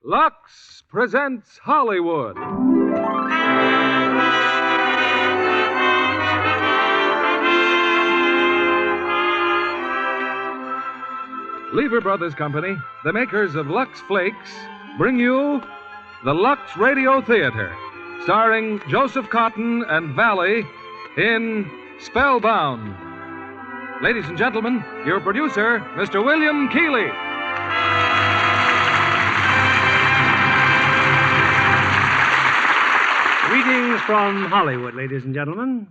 Lux presents Hollywood. Lever Brothers Company, the makers of Lux Flakes, bring you the Lux Radio Theater, starring Joseph Cotten and Valli in Spellbound. Ladies and gentlemen, your producer, Mr. William Keighley. Greetings from Hollywood, ladies and gentlemen.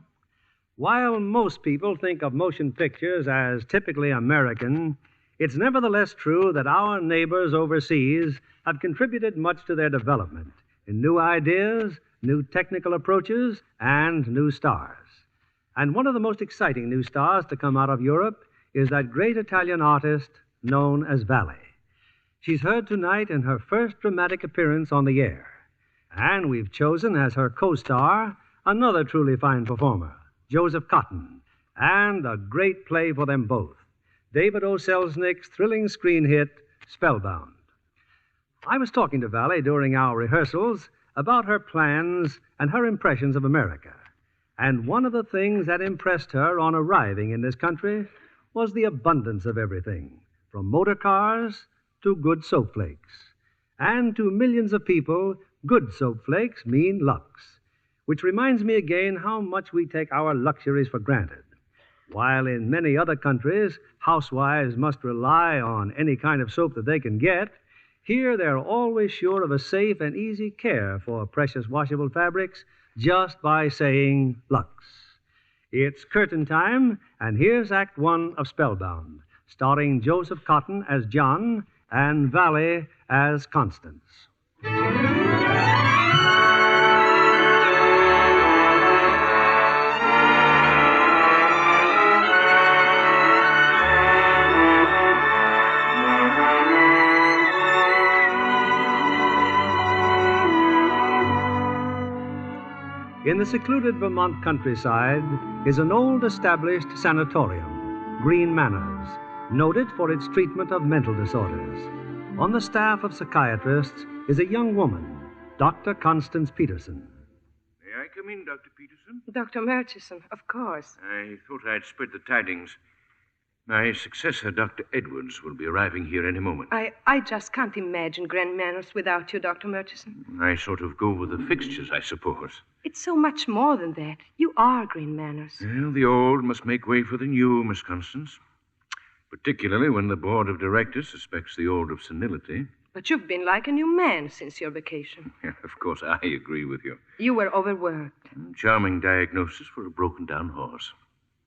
While most people think of motion pictures as typically American, it's nevertheless true that our neighbors overseas have contributed much to their development in new ideas, new technical approaches, and new stars. And one of the most exciting new stars to come out of Europe is that great Italian artist known as Valli. She's heard tonight in her first dramatic appearance on the air. And we've chosen as her co-star another truly fine performer, Joseph Cotten, and a great play for them both, David O. Selznick's thrilling screen hit, Spellbound. I was talking to Valli during our rehearsals about her plans and her impressions of America. And one of the things that impressed her on arriving in this country was the abundance of everything, from motor cars to good soap flakes. And to millions of people, good soap flakes mean Lux, which reminds me again how much we take our luxuries for granted. While in many other countries, housewives must rely on any kind of soap that they can get, here they're always sure of a safe and easy care for precious washable fabrics just by saying Lux. It's curtain time, and here's Act One of Spellbound, starring Joseph Cotten as John and Valli as Constance. In the secluded Vermont countryside is an old established sanatorium, Green Manors, noted for its treatment of mental disorders. On the staff of psychiatrists is a young woman, Dr. Constance Peterson. May I come in, Dr. Peterson? Dr. Murchison, of course. I thought I'd spread the tidings. My successor, Dr. Edwards, will be arriving here any moment. I just can't imagine Grand Manors without you, Dr. Murchison. I sort of go with the fixtures, I suppose. It's so much more than that. You are Green Manors. Well, the old must make way for the new, Miss Constance. Particularly when the board of directors suspects the old of senility. But you've been like a new man since your vacation. Yeah, of course, I agree with you. You were overworked. Charming diagnosis for a broken-down horse.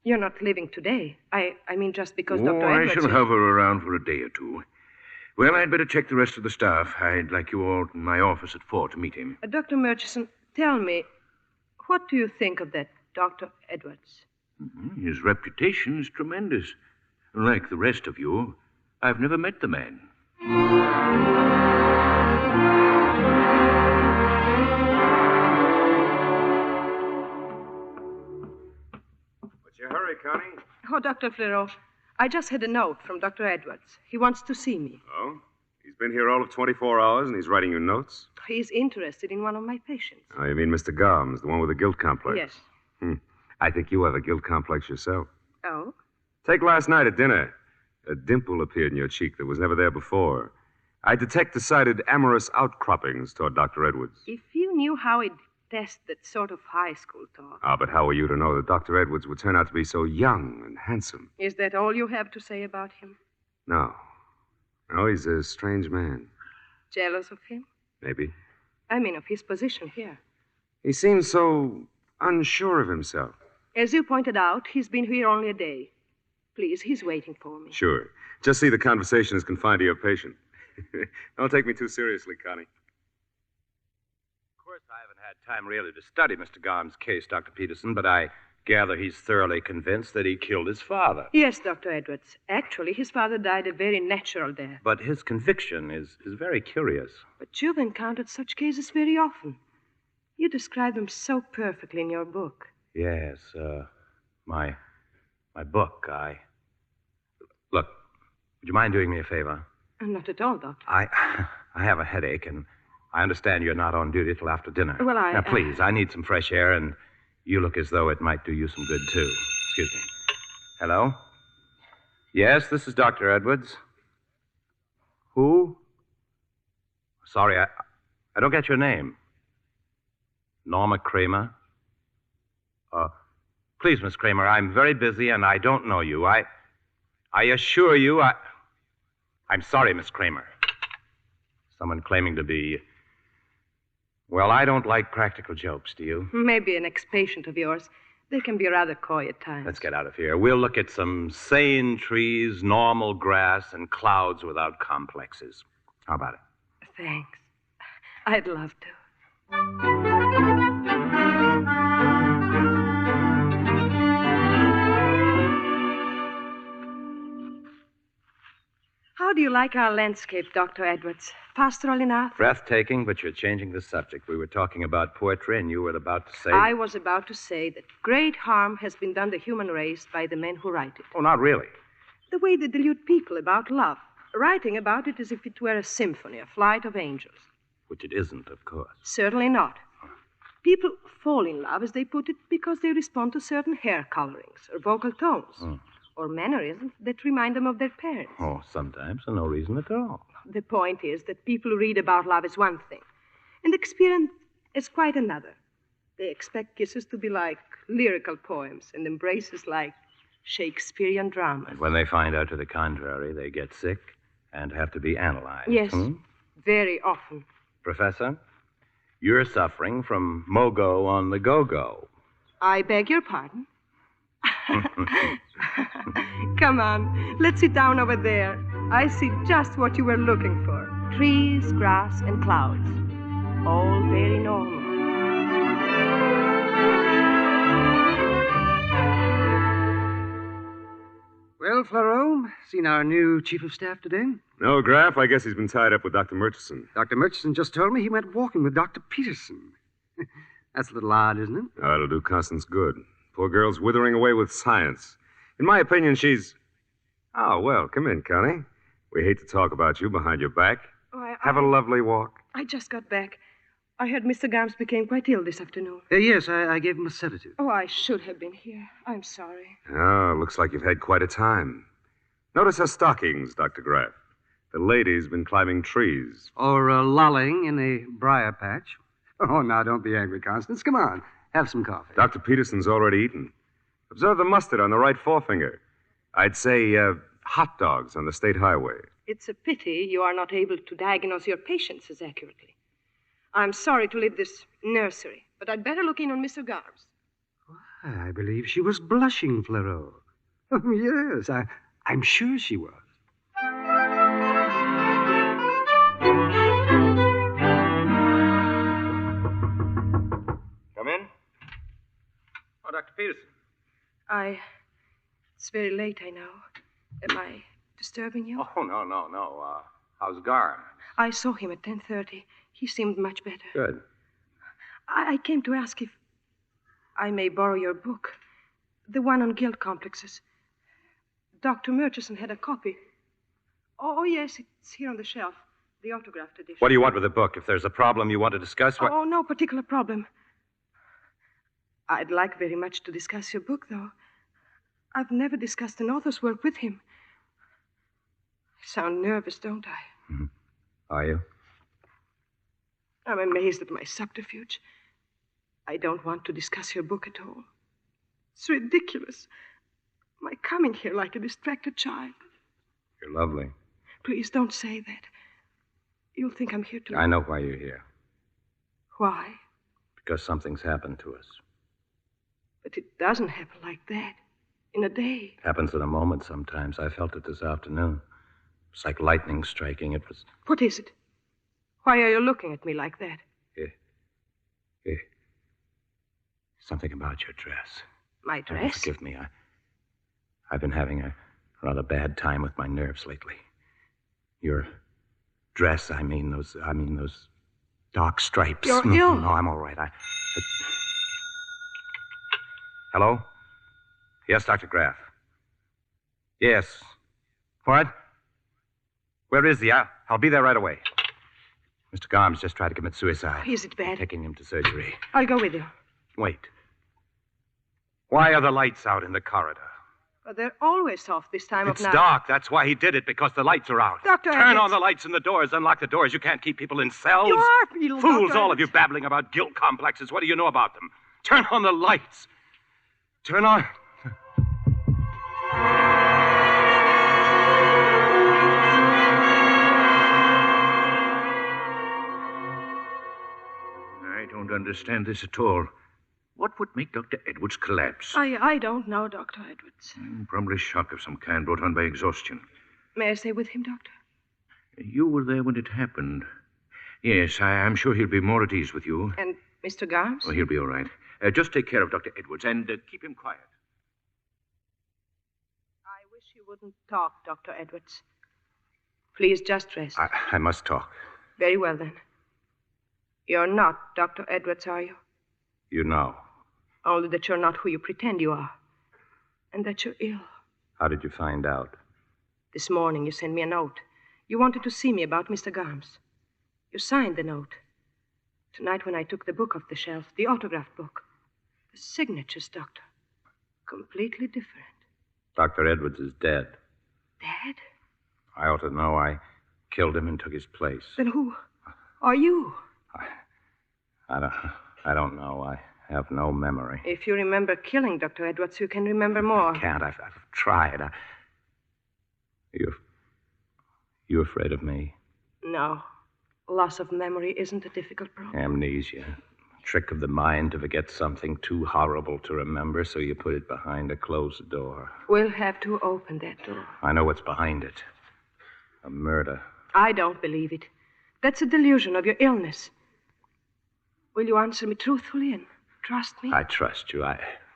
You're not living today. I mean just because Dr. Edwards... I shall hover around for a day or two. Well, I'd better check the rest of the staff. I'd like you all in my office at 4 to meet him. Dr. Murchison, tell me, what do you think of that Dr. Edwards? His reputation is tremendous. Like the rest of you, I've never met the man. What's your hurry, Connie? Oh, Dr. Fleurot, I just had a note from Dr. Edwards. He wants to see me. Oh? He's been here all of 24 hours and he's writing you notes? He's interested in one of my patients. Oh, you mean Mr. Gomes, the one with the guilt complex? Yes. I think you have a guilt complex yourself. Oh? Take last night at dinner. A dimple appeared in your cheek that was never there before. I detect decided amorous outcroppings toward Dr. Edwards. If you knew how I detest that sort of high school talk. Ah, but how are you to know that Dr. Edwards would turn out to be so young and handsome? Is that all you have to say about him? No. No, he's a strange man. Jealous of him? Maybe. I mean, of his position here. He seems so unsure of himself. As you pointed out, he's been here only a day. Please, he's waiting for me. Sure. Just see the conversation is confined to your patient. Don't take me too seriously, Connie. Of course, I haven't had time really to study Mr. Gomes' case, Dr. Peterson, but I gather he's thoroughly convinced that he killed his father. Yes, Dr. Edwards. Actually, his father died a very natural death. But his conviction is very curious. But you've encountered such cases very often. You describe them so perfectly in your book. Yes, my book, Look, would you mind doing me a favor? Not at all, Doctor. I have a headache, and I understand you're not on duty till after dinner. Well, Now, please, I need some fresh air, and you look as though it might do you some good, too. Excuse me. Hello? Yes, this is Dr. Edwards. Who? Sorry, I don't get your name. Norma Kramer? Please, Miss Kramer, I'm very busy, and I don't know you. I assure you, I'm sorry, Miss Kramer. Someone claiming to be... Well, I don't like practical jokes, do you? Maybe an ex-patient of yours. They can be rather coy at times. Let's get out of here. We'll look at some sane trees, normal grass, and clouds without complexes. How about it? Thanks. I'd love to. How do you like our landscape, Dr. Edwards? Pastoral enough? Breathtaking, but you're changing the subject. We were talking about poetry, and you were about to say... I was about to say that great harm has been done the human race by the men who write it. Oh, not really. The way they delude people about love, writing about it as if it were a symphony, a flight of angels. Which it isn't, of course. Certainly not. People fall in love, as they put it, because they respond to certain hair colorings or vocal tones. Or mannerisms that remind them of their parents. Oh, sometimes for no reason at all. The point is that people who read about love is one thing, and experience is quite another. They expect kisses to be like lyrical poems and embraces like Shakespearean dramas. And when they find out to the contrary, they get sick and have to be analyzed. Yes, very often. Professor, you're suffering from mogo on the go-go. I beg your pardon? Come on, let's sit down over there. I see just what you were looking for. Trees, grass, and clouds. All very normal. Well, Fleurot, seen our new chief of staff today? No, Graff. I guess he's been tied up with Dr. Murchison. Dr. Murchison just told me he went walking with Dr. Peterson. That's a little odd, isn't it? Oh, it'll do Constance good. Poor girl's withering away with science. In my opinion, she's... Oh, well, come in, Connie. We hate to talk about you behind your back. Have a lovely walk. I just got back. I heard Mr. Garms became quite ill this afternoon. Yes, I gave him a sedative. Oh, I should have been here. I'm sorry. Oh, looks like you've had quite a time. Notice her stockings, Dr. Graff. The lady's been climbing trees. Or lolling in a briar patch. Oh, now, don't be angry, Constance. Come on, have some coffee. Dr. Peterson's already eaten. Observe the mustard on the right forefinger. I'd say hot dogs on the state highway. It's a pity you are not able to diagnose your patients as accurately. I'm sorry to leave this nursery, but I'd better look in on Mr. Garms. I believe she was blushing, Fleurot. Oh, yes, I'm sure she was. Come in. Oh, Dr. Peterson. It's very late, I know. Am I disturbing you? Oh, no. How's Garm? I saw him at 10:30. He seemed much better. Good. I came to ask if I may borrow your book. The one on guilt complexes. Dr. Murchison had a copy. Oh, yes, it's here on the shelf. The autographed edition. What do you want with the book? If there's a problem you want to discuss... Oh, no particular problem. I'd like very much to discuss your book, though. I've never discussed an author's work with him. I sound nervous, don't I? Mm-hmm. Are you? I'm amazed at my subterfuge. I don't want to discuss your book at all. It's ridiculous. My coming here like a distracted child. You're lovely. Please don't say that. You'll think I'm here to... I know why you're here. Why? Because something's happened to us. But it doesn't happen like that. In a day. It happens in a moment sometimes. I felt it this afternoon. It's like lightning striking. It was... What is it? Why are you looking at me like that? Something about your dress. My dress? Forgive me. I've been having a rather bad time with my nerves lately. Your dress, I mean those dark stripes. You're ill. No, I'm all right. Hello? Yes, Dr. Graff. Yes. What? Where is he? I'll be there right away. Mr. Garms just tried to commit suicide. Is it bad? Taking him to surgery. I'll go with you. Wait. Why are the lights out in the corridor? But they're always off this time of night. It's dark. That's why he did it, because the lights are out. Dr. Turn Edwards. on the lights in the doors. Unlock the doors. You can't keep people in cells. You are people, Fools, Dr. all of you Edwards. babbling about guilt complexes. What do you know about them? Turn on the lights. Turn on... I don't understand this at all. What would make Dr. Edwards collapse? I don't know, Dr. Edwards. Probably shock of some kind brought on by exhaustion. May I stay with him, Doctor? You were there when it happened. Yes, I'm sure he'll be more at ease with you. And Mr. Garms? Oh, he'll be all right. Just take care of Dr. Edwards and keep him quiet. I wish you wouldn't talk, Dr. Edwards. Please just rest. I must talk. Very well, then. You're not Dr. Edwards, are you? You know. Only that you're not who you pretend you are. And that you're ill. How did you find out? This morning you sent me a note. You wanted to see me about Mr. Garms. You signed the note. Tonight when I took the book off the shelf, the autograph book, the signatures, Doctor, completely different. Dr. Edwards is dead. Dead? I ought to know. I killed him and took his place. Then who are you? I don't know. I have no memory. If you remember killing Dr. Edwards, you can remember more. I can't. I've tried. You afraid of me? No. Loss of memory isn't a difficult problem. Amnesia. Trick of the mind to forget something too horrible to remember, so you put it behind a closed door. We'll have to open that door. I know what's behind it. A murder. I don't believe it. That's a delusion of your illness. Will you answer me truthfully and trust me? I trust you.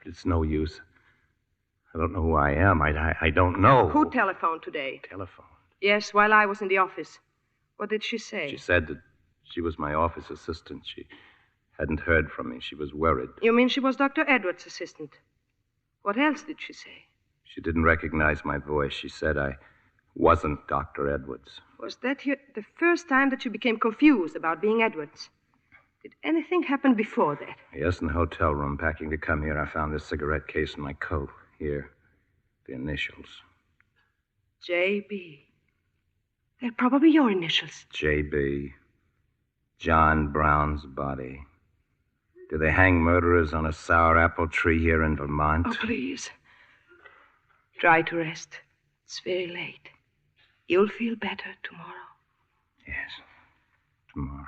It's no use. I don't know who I am. I don't know. Who telephoned today? Telephone? Yes, while I was in the office. What did she say? She said that she was my office assistant. She hadn't heard from me. She was worried. You mean she was Dr. Edwards' assistant? What else did she say? She didn't recognize my voice. She said I wasn't Dr. Edwards. Was that the first time that you became confused about being Edwards? Did anything happen before that? Yes, in the hotel room, packing to come here, I found this cigarette case in my coat. Here, the initials. J.B. They're probably your initials. J.B. John Brown's body. Do they hang murderers on a sour apple tree here in Vermont? Oh, please. Try to rest. It's very late. You'll feel better tomorrow. Yes, tomorrow.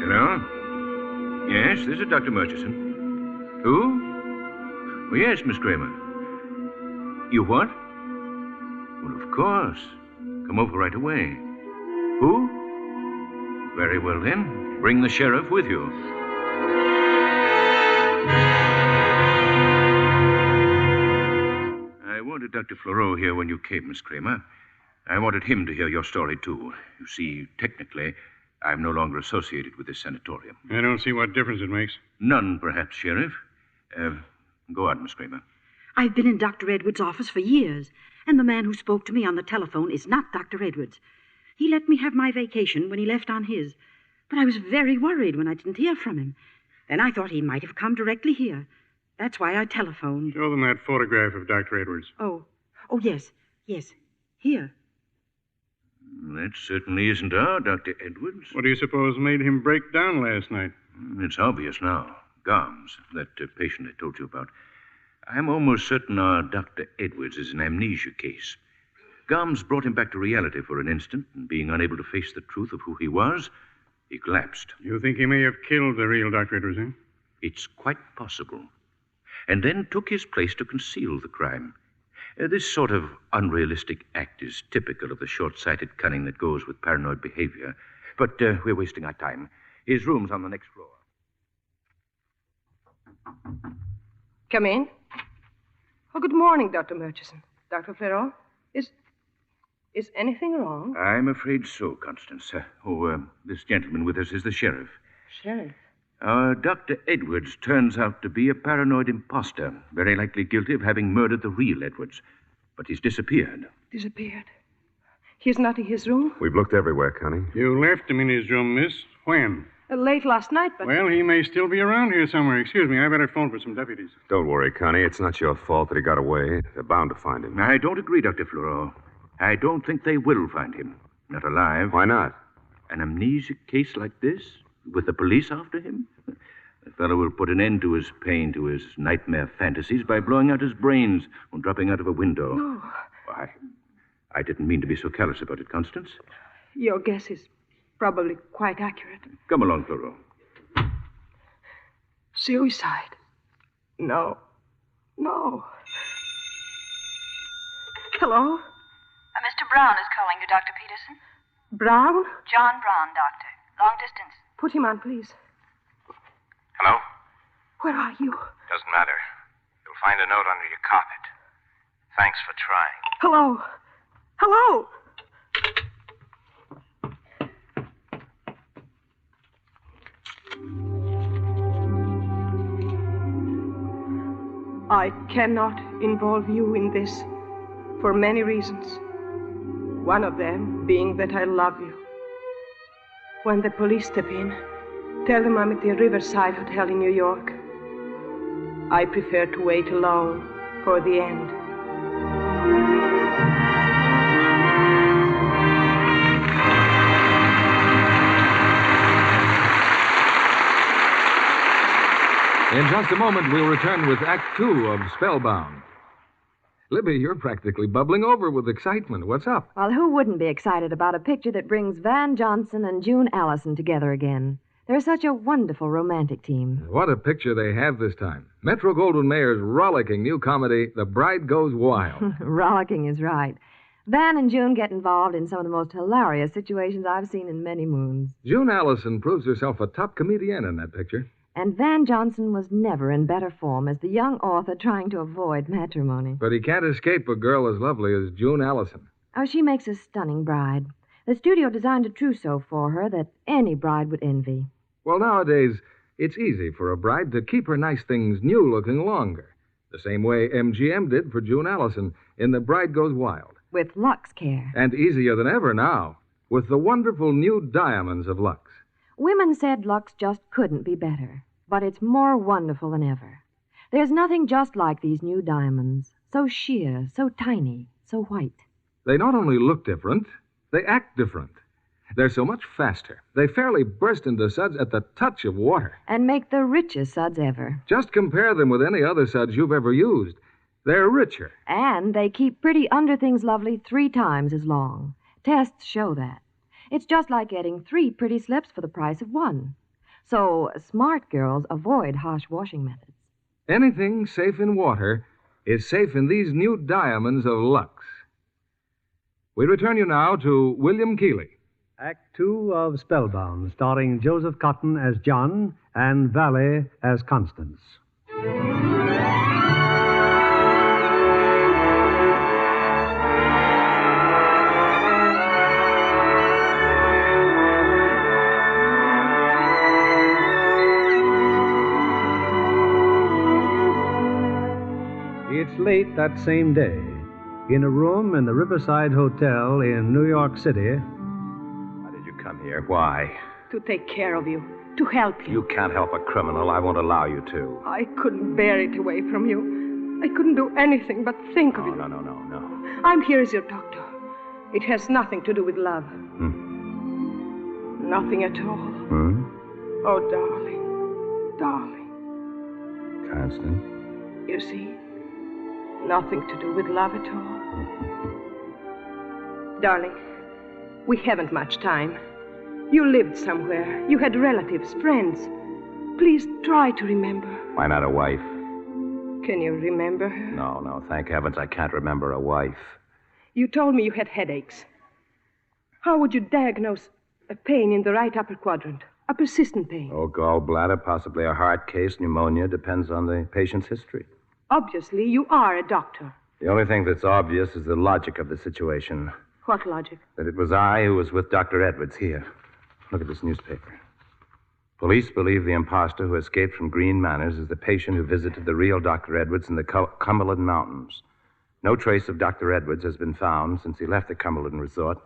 Hello? Yes, this is Dr. Murchison. Who? Oh, yes, Miss Kramer. You what? Well, of course. Come over right away. Who? Very well, then. Bring the sheriff with you. I wanted Dr. Fleureau here when you came, Miss Kramer. I wanted him to hear your story, too. You see, technically, I'm no longer associated with this sanatorium. I don't see what difference it makes. None, perhaps, Sheriff. Go on, Miss Kramer. I've been in Dr. Edwards' office for years, and the man who spoke to me on the telephone is not Dr. Edwards. He let me have my vacation when he left on his, but I was very worried when I didn't hear from him. Then I thought he might have come directly here. That's why I telephoned. Show them that photograph of Dr. Edwards. Oh, yes. Here. That certainly isn't our Dr. Edwards. What do you suppose made him break down last night? It's obvious now. Garms, that patient I told you about. I'm almost certain our Dr. Edwards is an amnesia case. Garms brought him back to reality for an instant, and being unable to face the truth of who he was, he collapsed. You think he may have killed the real Dr. Edwards, eh? It's quite possible. And then took his place to conceal the crime. This sort of unrealistic act is typical of the short-sighted cunning that goes with paranoid behavior. But we're wasting our time. His room's on the next floor. Come in. Oh, good morning, Dr. Murchison. Dr. Fleureau? Is anything wrong? I'm afraid so, Constance. This gentleman with us is the sheriff. Sheriff? Dr. Edwards turns out to be a paranoid imposter, very likely guilty of having murdered the real Edwards. But he's disappeared. Disappeared? He's not in his room? We've looked everywhere, Connie. You left him in his room, miss. When? Late last night, but... Well, he may still be around here somewhere. Excuse me, I better phone for some deputies. Don't worry, Connie. It's not your fault that he got away. They're bound to find him. I don't agree, Dr. Fleureau. I don't think they will find him. Not alive. Why not? An amnesia case like this, with the police after him? The fellow will put an end to his pain, to his nightmare fantasies, by blowing out his brains or dropping out of a window. No. Why, I didn't mean to be so callous about it, Constance. Your guess is probably quite accurate. Come along, Fleureau. Suicide? No. No. Hello? Mr. Brown is calling you, Dr. Peterson. Brown? John Brown, doctor. Long distance. Put him on, please. Hello? Where are you? Doesn't matter. You'll find a note under your carpet. Thanks for trying. Hello? Hello? I cannot involve you in this for many reasons. One of them being that I love you. When the police step in, tell them I'm at the Riverside Hotel in New York. I prefer to wait alone for the end. In just a moment, we'll return with Act Two of Spellbound. Libby, you're practically bubbling over with excitement. What's up? Well, who wouldn't be excited about a picture that brings Van Johnson and June Allison together again? They're such a wonderful romantic team. What a picture they have this time. Metro-Goldwyn-Mayer's rollicking new comedy, The Bride Goes Wild. Rollicking is right. Van and June get involved in some of the most hilarious situations I've seen in many moons. June Allison proves herself a top comedian in that picture. And Van Johnson was never in better form as the young author trying to avoid matrimony. But he can't escape a girl as lovely as June Allison. Oh, she makes a stunning bride. The studio designed a trousseau for her that any bride would envy. Well, nowadays, it's easy for a bride to keep her nice things new-looking longer. The same way MGM did for June Allison in The Bride Goes Wild. With Lux Care. And easier than ever now, with the wonderful new diamonds of Lux. Women said Lux just couldn't be better, but it's more wonderful than ever. There's nothing just like these new diamonds. So sheer, so tiny, so white. They not only look different, they act different. They're so much faster. They fairly burst into suds at the touch of water. And make the richest suds ever. Just compare them with any other suds you've ever used. They're richer. And they keep pretty under things lovely 3 times as long. Tests show that. It's just like getting 3 pretty slips for the price of 1. So smart girls avoid harsh washing methods. Anything safe in water is safe in these new diamonds of Lux. We return you now to William Keighley. Act Two of Spellbound, starring Joseph Cotten as John and Valli as Constance. It's late that same day, in a room in the Riverside Hotel in New York City. Why did you come here? Why? To take care of you, to help you. You can't help a criminal. I won't allow you to. I couldn't bear it away from you. I couldn't do anything but think of you. No. I'm here as your doctor. It has nothing to do with love. Nothing at all. Oh, darling. Darling. Constance? You see? Nothing to do with love at all. Darling, we haven't much time. You lived somewhere. You had relatives, friends. Please try to remember. Why not a wife? Can you remember her? No. Thank heavens I can't remember a wife. You told me you had headaches. How would you diagnose a pain in the right upper quadrant? A persistent pain? Oh, gallbladder, possibly a heart case, pneumonia. Depends on the patient's history. Obviously, you are a doctor. The only thing that's obvious is the logic of the situation. What logic? That it was I who was with Dr. Edwards here. Look at this newspaper. Police believe the imposter who escaped from Green Manors is the patient who visited the real Dr. Edwards in the Cumberland Mountains. No trace of Dr. Edwards has been found since he left the Cumberland Resort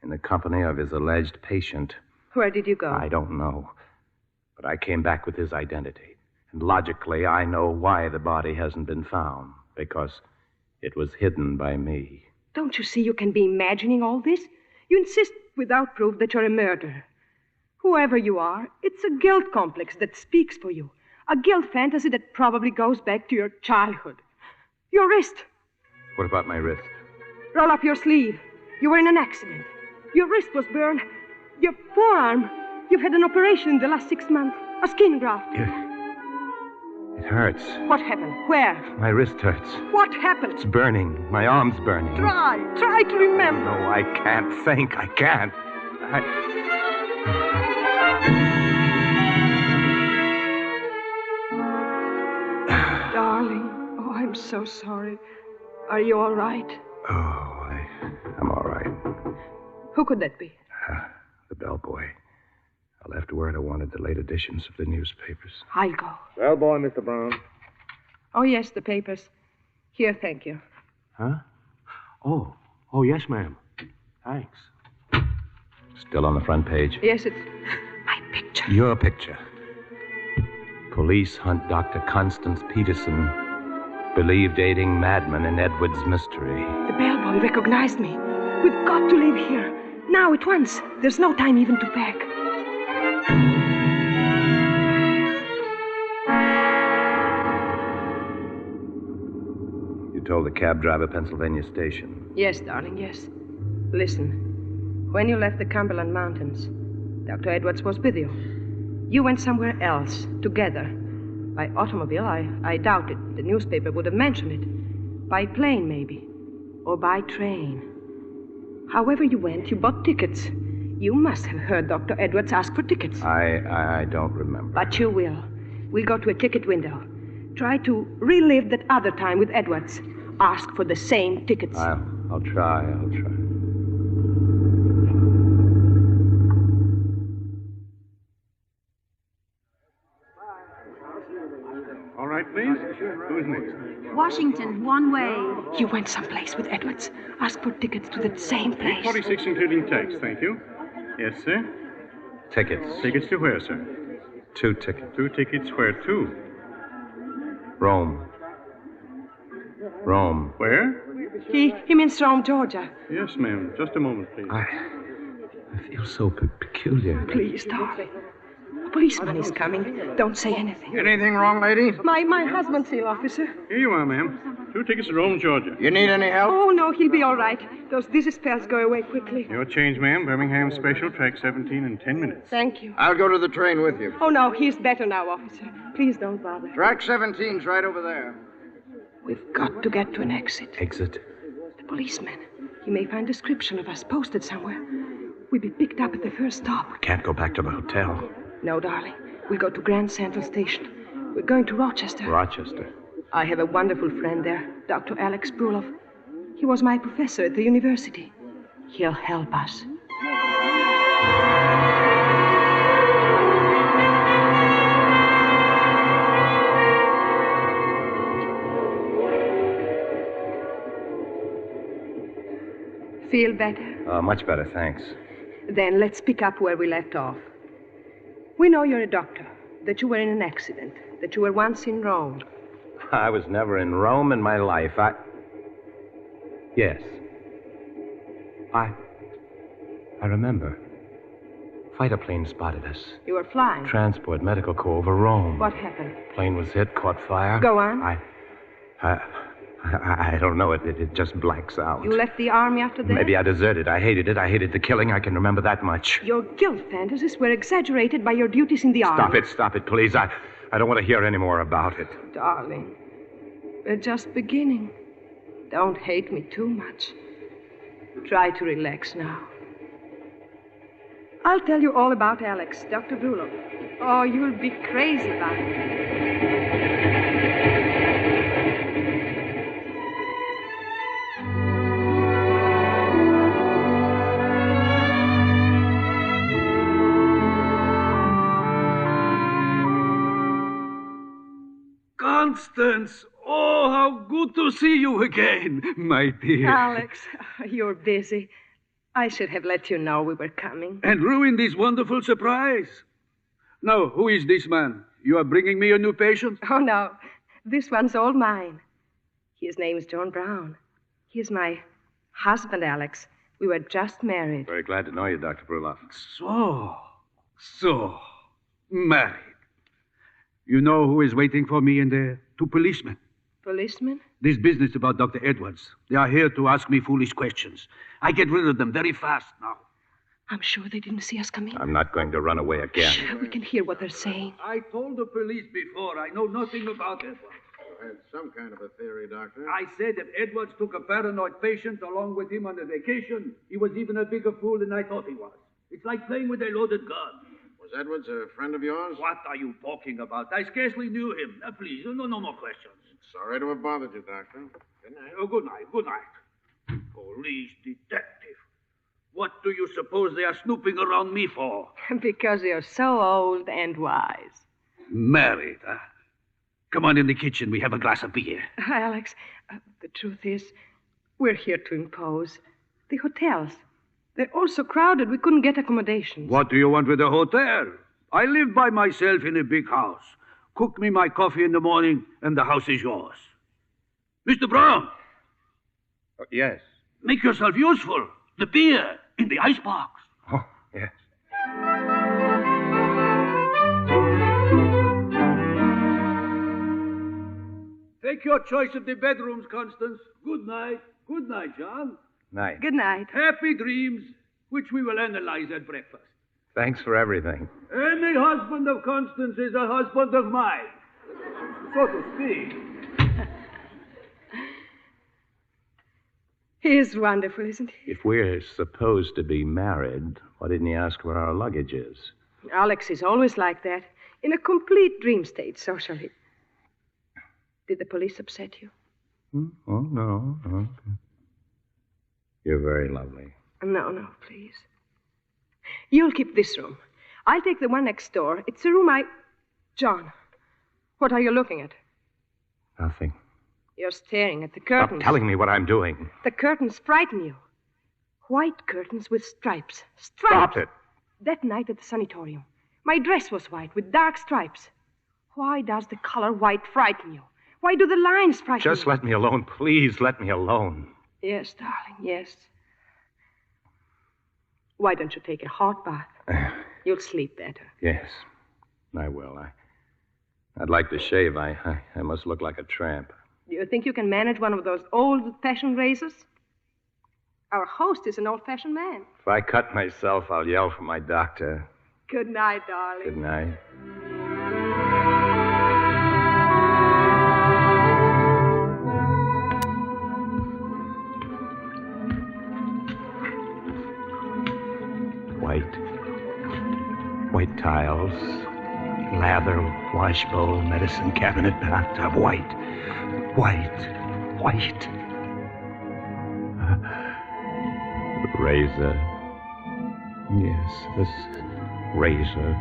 in the company of his alleged patient. Where did you go? I don't know. But I came back with his identity. And logically, I know why the body hasn't been found. Because it was hidden by me. Don't you see you can be imagining all this? You insist without proof that you're a murderer. Whoever you are, it's a guilt complex that speaks for you. A guilt fantasy that probably goes back to your childhood. Your wrist. What about my wrist? Roll up your sleeve. You were in an accident. Your wrist was burned. Your forearm. You've had an operation in the last 6 months. A skin graft. It hurts. What happened? Where? My wrist hurts. What happened? It's burning. My arm's burning. Try to remember. No, I can't think. I can't. Darling, oh, I'm so sorry. Are you all right? Oh, I'm all right. Who could that be? The bellboy. I left word I wanted the late editions of the newspapers. I'll go. Bellboy, Mr. Brown. Oh, yes, the papers. Here, thank you. Huh? Oh, yes, ma'am. Thanks. Still on the front page? Yes, it's my picture. Your picture. Police hunt Dr. Constance Peterson, believed aiding madman in Edwards' mystery. The bellboy recognized me. We've got to leave here. Now, at once. There's no time even to pack. You told the cab driver Pennsylvania Station. Yes, darling, yes. Listen, when you left the Cumberland Mountains, Dr. Edwards was with you. You went somewhere else, together. By automobile, I doubt it. The newspaper would have mentioned it. By plane, maybe. Or by train. However you went, you bought tickets. You must have heard Dr. Edwards ask for tickets. I don't remember. But you will. We'll go to a ticket window. Try to relive that other time with Edwards. Ask for the same tickets. I'll try. All right, please. Who's next? Washington, one way. You went someplace with Edwards. Ask for tickets to that same place. 46, including tax. Thank you. Yes, sir. Tickets. Tickets to where, sir? 2 tickets. 2 tickets where to? Rome. Where? He means Rome, Georgia. Yes, ma'am. Just a moment, please. I feel so peculiar. Please, darling. A policeman is coming. Don't say anything. Anything wrong, lady? My husband's ill, officer. Here you are, ma'am. 2 tickets to Rome, Georgia. You need any help? Oh, no, he'll be all right. Those dizzy spells go away quickly. Your change, ma'am. Birmingham Special, track 17 in 10 minutes. Thank you. I'll go to the train with you. Oh, no, he's better now, officer. Please don't bother. Track 17's right over there. We've got to get to an exit. Exit? The policeman. He may find a description of us posted somewhere. We'll be picked up at the first stop. We can't go back to the hotel. No, darling. We'll go to Grand Central Station. We're going to Rochester. Rochester? I have a wonderful friend there, Dr. Alex Bruloff. He was my professor at the university. He'll help us. Feel better? Much better, thanks. Then let's pick up where we left off. We know you're a doctor, that you were in an accident, that you were once in Rome. I was never in Rome in my life. Yes. I remember. Fighter plane spotted us. You were flying? Transport, medical corps over Rome. What happened? Plane was hit, caught fire. Go on. I don't know. It just blacks out. You left the army after that? Maybe I deserted. I hated it. I hated the killing. I can remember that much. Your guilt fantasies were exaggerated by your duties in the army. Stop it, please. I don't want to hear any more about it. Darling, we're just beginning. Don't hate me too much. Try to relax now. I'll tell you all about Alex, Dr. Bruloff. Oh, you'll be crazy about it. Constance! Oh, how good to see you again, my dear. Alex, you're busy. I should have let you know we were coming. And ruined this wonderful surprise. Now, who is this man? You are bringing me a new patient? Oh, no. This one's all mine. His name's John Brown. He's my husband, Alex. We were just married. Very glad to know you, Dr. Brulov. So, married. You know who is waiting for me in there? 2 policemen. Policemen? This business about Dr. Edwards. They are here to ask me foolish questions. I get rid of them very fast now. I'm sure they didn't see us coming. I'm not going to run away again. Shh, we can hear what they're saying. I told the police before. I know nothing about Edwards. I had some kind of a theory, Doctor. I said if Edwards took a paranoid patient along with him on a vacation, he was even a bigger fool than I thought he was. It's like playing with a loaded gun. Was Edwards a friend of yours? What are you talking about? I scarcely knew him. Please, no more questions. Sorry to have bothered you, Doctor. Good night. Oh, good night, good night. Police detective. What do you suppose they are snooping around me for? Because you're so old and wise. Married, huh? Come on in the kitchen. We have a glass of beer. Alex, the truth is, we're here to impose. The hotels, they're all so crowded we couldn't get accommodations. What do you want with a hotel? I live by myself in a big house. Cook me my coffee in the morning, and the house is yours. Mr. Brown! Yes. Make yourself useful. The beer in the icebox. Oh, yes. Take your choice of the bedrooms, Constance. Good night. Good night, John. Night. Good night. Happy dreams, which we will analyze at breakfast. Thanks for everything. Any husband of Constance is a husband of mine, so to speak. He is wonderful, isn't he? If we're supposed to be married, why didn't he ask where our luggage is? Alex is always like that, in a complete dream state socially. Did the police upset you? Oh, no. Okay. You're very lovely. No, please. You'll keep this room. I'll take the one next door. It's a room John, what are you looking at? Nothing. You're staring at the curtains. Stop telling me what I'm doing. The curtains frighten you. White curtains with stripes. Stop it. That night at the sanatorium, my dress was white with dark stripes. Why does the color white frighten you? Why do the lines frighten you? Just let me alone. Please let me alone. Yes, darling, yes. Why don't you take a hot bath? You'll sleep better. Yes, I will. I'd like to shave. I must look like a tramp. Do you think you can manage one of those old-fashioned razors? Our host is an old-fashioned man. If I cut myself, I'll yell for my doctor. Good night, darling. Good night. White tiles, lather, wash bowl, medicine cabinet, bathtub. White. Razor. Yes, this razor.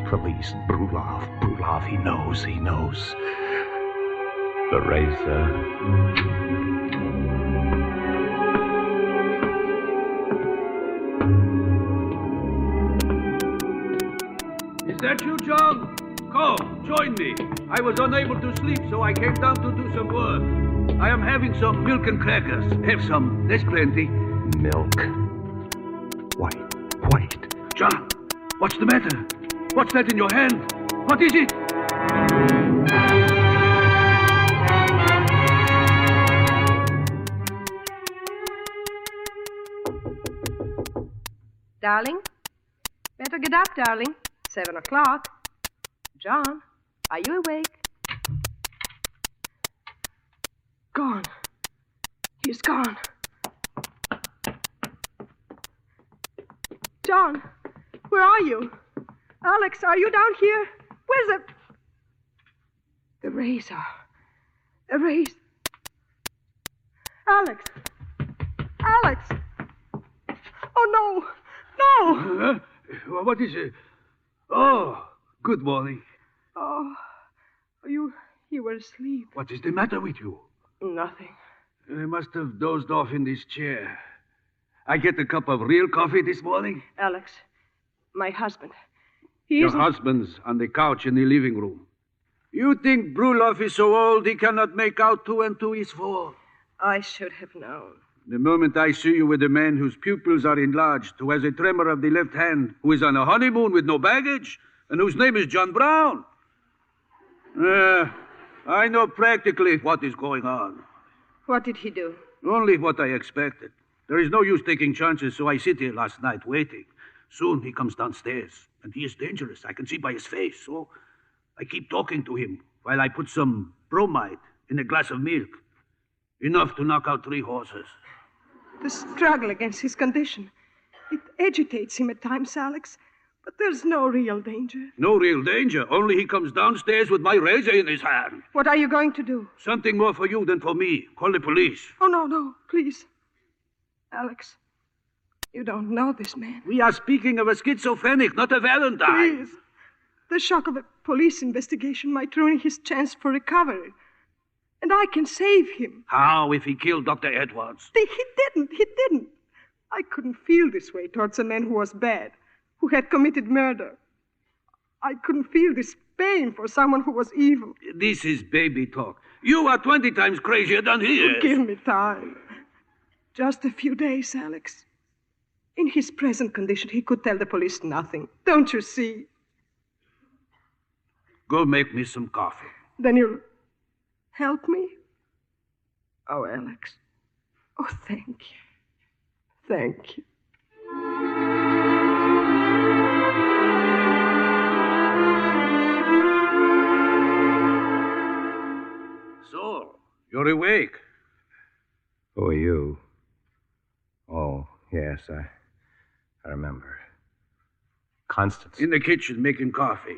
Police. Brulov. He knows. The razor. Is that you, John? Come, join me. I was unable to sleep, so I came down to do some work. I am having some milk and crackers. Have some. There's plenty. Milk. White. John, what's the matter? What's that in your hand? What is it? Darling? Better get up, darling. 7 o'clock. John, are you awake? Gone. He's gone. John, where are you? Alex, are you down here? Where's the razor? The razor. Alex! Oh, no! What is it? Oh, good morning. Oh, you You were asleep. What is the matter with you? Nothing. I must have dozed off in this chair. I get a cup of real coffee this morning? Alex, my husband. He Your isn't... husband's on the couch in the living room. You think Bruloff is so old he cannot make out 2 and 2 is 4? I should have known. The moment I see you with a man whose pupils are enlarged, who has a tremor of the left hand, who is on a honeymoon with no baggage, and whose name is John Brown. I know practically what is going on. What did he do? Only what I expected. There is no use taking chances, so I sit here last night waiting. Soon he comes downstairs, and he is dangerous. I can see by his face, so I keep talking to him while I put some bromide in a glass of milk. Enough to knock out 3 horses. The struggle against his condition. It agitates him at times, Alex. But there's no real danger. No real danger. Only he comes downstairs with my razor in his hand. What are you going to do? Something more for you than for me. Call the police. Oh, no, please. Alex, you don't know this man. We are speaking of a schizophrenic, not a Valentine. Please. The shock of a police investigation might ruin his chance for recovery. And I can save him. How if he killed Dr. Edwards? He didn't. I couldn't feel this way towards a man who was bad, who had committed murder. I couldn't feel this pain for someone who was evil. This is baby talk. You are 20 times crazier than he is. Give me time. Just a few days, Alex. In his present condition, he could tell the police nothing. Don't you see? Go make me some coffee. Then you'll help me? Oh, Alex. Oh, thank you. Thank you. So, you're awake. Who are you? Oh, yes, I remember. Constance. In the kitchen making coffee.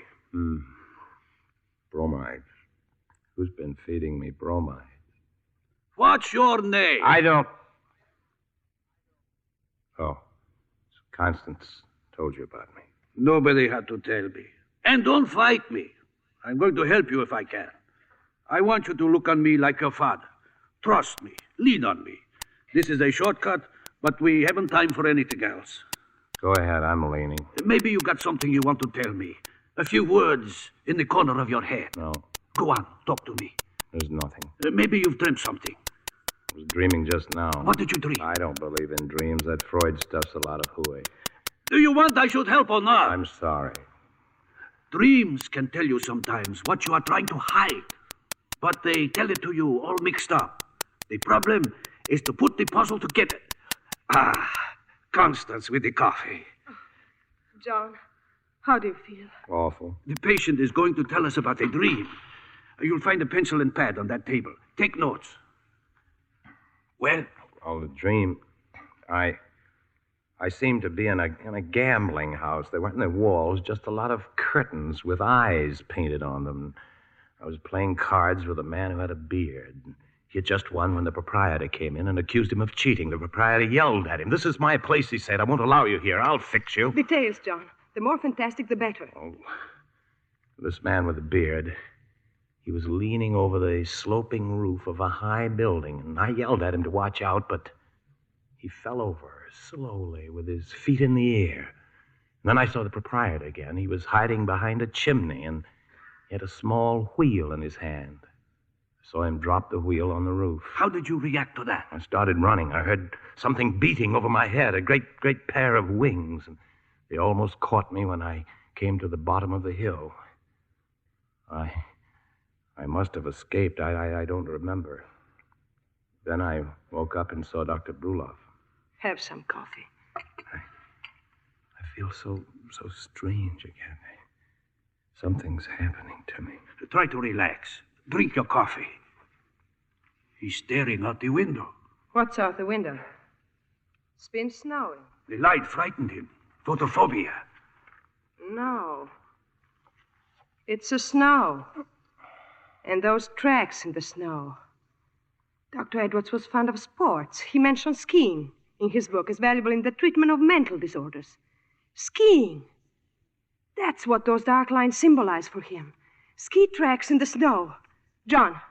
Bromide. Who's been feeding me bromide? What's your name? I don't... Oh, so Constance told you about me. Nobody had to tell me. And don't fight me. I'm going to help you if I can. I want you to look on me like your father. Trust me. Lean on me. This is a shortcut, but we haven't time for anything else. Go ahead, I'm leaning. Maybe you got something you want to tell me. A few words in the corner of your head. No. Go on, talk to me. There's nothing. Maybe you've dreamt something. I was dreaming just now. What did you dream? I don't believe in dreams. That Freud stuff's a lot of hooey. Do you want I should help or not? I'm sorry. Dreams can tell you sometimes what you are trying to hide. But they tell it to you all mixed up. The problem is to put the puzzle together. Constance with the coffee. John, how do you feel? Awful. The patient is going to tell us about a dream. You'll find a pencil and pad on that table. Take notes. Well? Oh, the dream. I seemed to be in a gambling house. There weren't any walls, just a lot of curtains with eyes painted on them. I was playing cards with a man who had a beard. He had just won when the proprietor came in and accused him of cheating. The proprietor yelled at him. "This is my place," he said. "I won't allow you here. I'll fix you." Details, John. The more fantastic, the better. Oh, this man with the beard, he was leaning over the sloping roof of a high building, and I yelled at him to watch out, but he fell over slowly with his feet in the air. And then I saw the proprietor again. He was hiding behind a chimney, and he had a small wheel in his hand. I saw him drop the wheel on the roof. How did you react to that? I started running. I heard something beating over my head, a great pair of wings, and they almost caught me when I came to the bottom of the hill. I must have escaped. I don't remember. Then I woke up and saw Dr. Bruloff. Have some coffee. I feel so strange again. Something's happening to me. Try to relax. Drink your coffee. He's staring out the window. What's out the window? It's been snowing. The light frightened him. Photophobia. No. It's the snow. And those tracks in the snow. Dr. Edwards was fond of sports. He mentioned skiing in his book as valuable in the treatment of mental disorders. Skiing. That's what those dark lines symbolize for him. Ski tracks in the snow. John,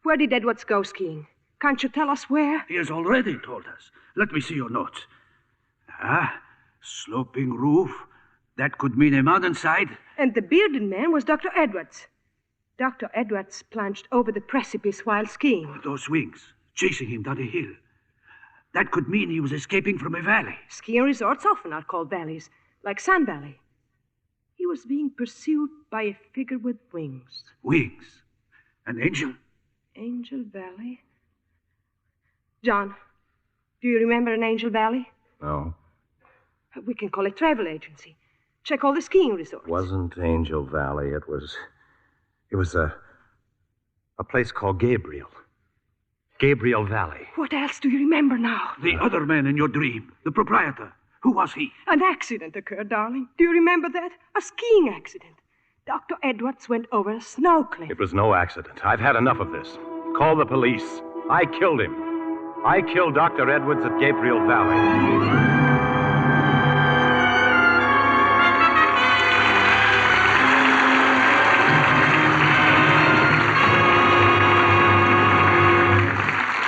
where did Edwards go skiing? Can't you tell us where? He has already told us. Let me see your notes. Sloping roof. That could mean a mountainside. And the bearded man was Dr. Edwards. Dr. Edwards plunged over the precipice while skiing. Those wings, chasing him down a hill. That could mean he was escaping from a valley. Skiing resorts often are called valleys, like Sand Valley. He was being pursued by a figure with wings. Wings? An angel? Angel Valley? John, do you remember an Angel Valley? No. We can call it travel agency. Check all the skiing resorts. Wasn't Angel Valley. It was a place called Gabriel. Gabriel Valley. What else do you remember now? The other man in your dream, the proprietor. Who was he? An accident occurred, darling. Do you remember that? A skiing accident. Dr. Edwards went over a snow cliff. It was no accident. I've had enough of this. Call the police. I killed him. I killed Dr. Edwards at Gabriel Valley.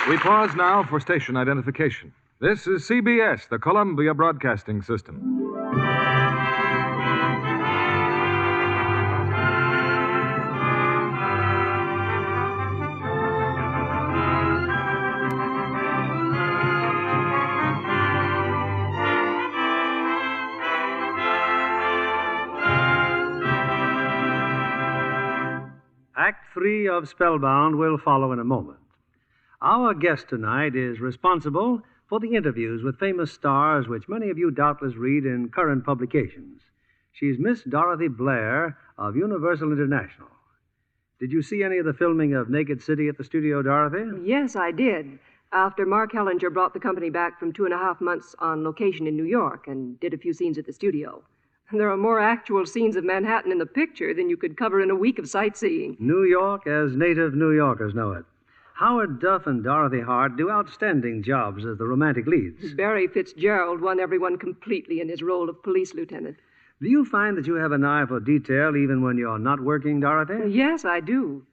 We pause now for station identification. This is CBS, the Columbia Broadcasting System. Act 3 of Spellbound will follow in a moment. Our guest tonight is responsible for the interviews with famous stars which many of you doubtless read in current publications. She's Miss Dorothy Blair of Universal International. Did you see any of the filming of Naked City at the studio, Dorothy? Yes, I did. After Mark Hellinger brought the company back from 2.5 months on location in New York and did a few scenes at the studio. There are more actual scenes of Manhattan in the picture than you could cover in a week of sightseeing. New York as native New Yorkers know it. Howard Duff and Dorothy Hart do outstanding jobs as the romantic leads. Barry Fitzgerald won everyone completely in his role of police lieutenant. Do you find that you have an eye for detail even when you're not working, Dorothy? Yes, I do.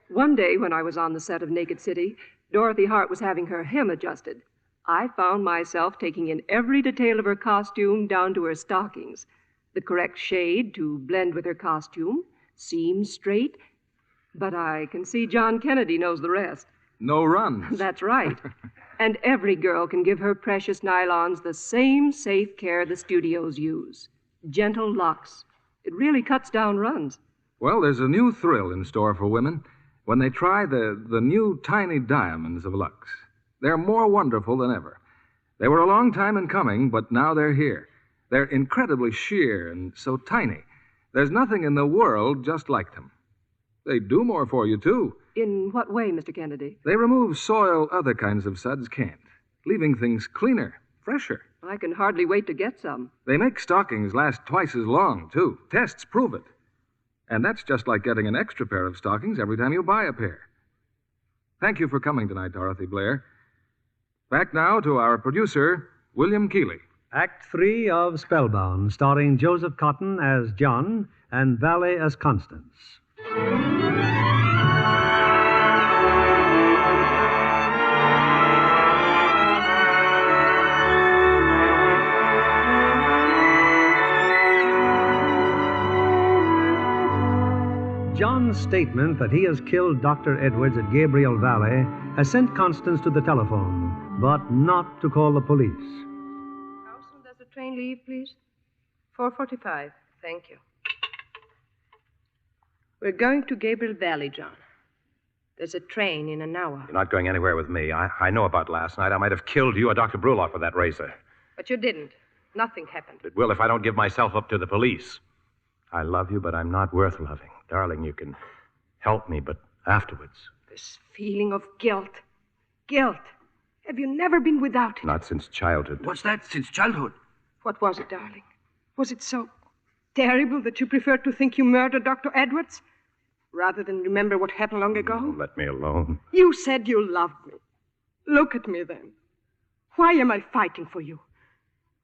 One day when I was on the set of Naked City, Dorothy Hart was having her hem adjusted. I found myself taking in every detail of her costume down to her stockings. The correct shade to blend with her costume, seams straight. But I can see John Kennedy knows the rest. No runs. That's right. And every girl can give her precious nylons the same safe care the studios use. Gentle locks. It really cuts down runs. Well, there's a new thrill in store for women when they try the new tiny diamonds of Lux. They're more wonderful than ever. They were a long time in coming, but now they're here. They're incredibly sheer and so tiny. There's nothing in the world just like them. They do more for you, too. In what way, Mr. Kennedy? They remove soil other kinds of suds can't, leaving things cleaner, fresher. I can hardly wait to get some. They make stockings last twice as long, too. Tests prove it. And that's just like getting an extra pair of stockings every time you buy a pair. Thank you for coming tonight, Dorothy Blair. Back now to our producer, William Keeley. Act 3 of Spellbound, starring Joseph Cotten as John and Valli as Constance. John's statement that he has killed Dr. Edwards at Gabriel Valley has sent Constance to the telephone, but not to call the police. How soon does the train leave, please? 4:45. Thank you. We're going to Gabriel Valley, John. There's a train in an hour. You're not going anywhere with me. I know about last night. I might have killed you or Dr. Brulock with that razor. But you didn't. Nothing happened. It will if I don't give myself up to the police. I love you, but I'm not worth loving. Darling, you can help me, but afterwards. This feeling of guilt. Guilt. Have you never been without it? Not since childhood. What's that? Since childhood? What was it, darling? Was it so terrible that you preferred to think you murdered Dr. Edwards rather than remember what happened long ago? Oh, let me alone. You said you loved me. Look at me then. Why am I fighting for you?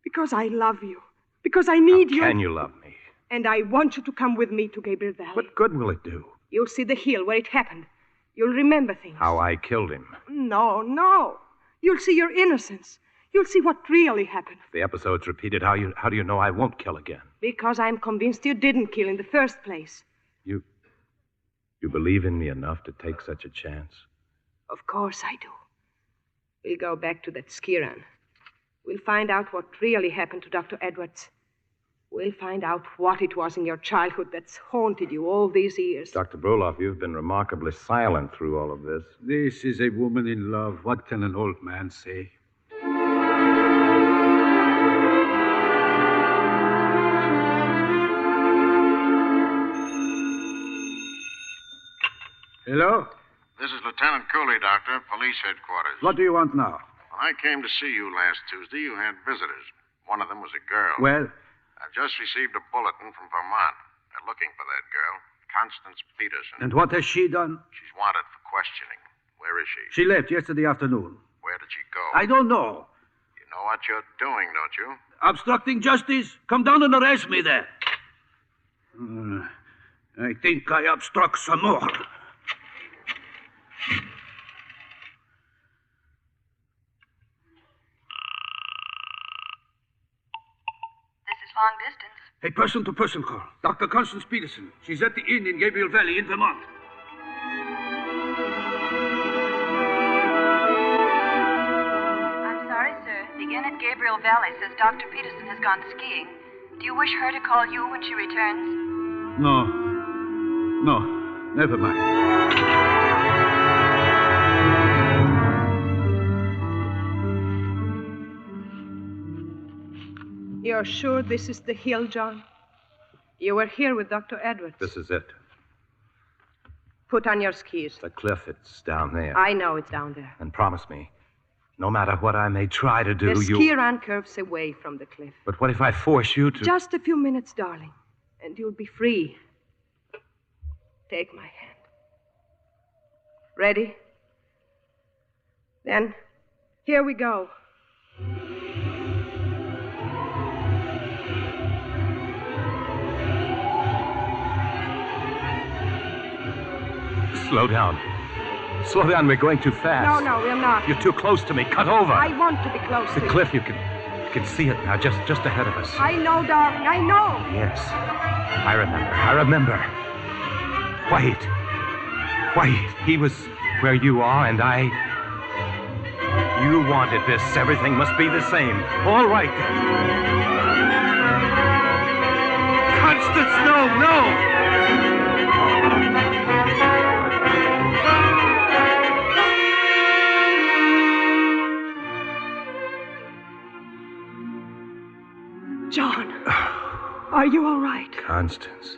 Because I love you. Because I need you. Can you love me? And I want you to come with me to Gabriel Valley. What good will it do? You'll see the hill where it happened. You'll remember things. How I killed him. No. You'll see your innocence. You'll see what really happened. If the episode's repeated, how do you know I won't kill again? Because I'm convinced you didn't kill in the first place. You believe in me enough to take such a chance? Of course I do. We'll go back to that ski run. We'll find out what really happened to Dr. Edwards. We'll find out what it was in your childhood that's haunted you all these years. Dr. Broloff, you've been remarkably silent through all of this. This is a woman in love. What can an old man say? Hello? This is Lieutenant Cooley, Doctor, police headquarters. What do you want now? When I came to see you last Tuesday, you had visitors. One of them was a girl. Well? I've just received a bulletin from Vermont. They're looking for that girl, Constance Peterson. And what has she done? She's wanted for questioning. Where is she? She left yesterday afternoon. Where did she go? I don't know. You know what you're doing, don't you? Obstructing justice? Come down and arrest me there. I think I obstruct some more. Long distance. A person-to-person call. Dr. Constance Peterson. She's at the inn in Gabriel Valley in Vermont. I'm sorry, sir. The inn at Gabriel Valley says Dr. Peterson has gone skiing. Do you wish her to call you when she returns? No, never mind. You're sure this is the hill, John? You were here with Dr. Edwards. This is it. Put on your skis. The cliff, it's down there. I know it's down there. And promise me, no matter what I may try to do, the ski run curves away from the cliff. But what if I force you to... Just a few minutes, darling, and you'll be free. Take my hand. Ready? Then, here we go. Slow down. Slow down. We're going too fast. No, we're not. You're too close to me. Cut over. I want to be close to the you. cliff, you can see it now, just ahead of us. I know, darling. I know. Yes. I remember. White. He was where you are, and I... You wanted this. Everything must be the same. All right, then. Constance, no! John, are you all right? Constance.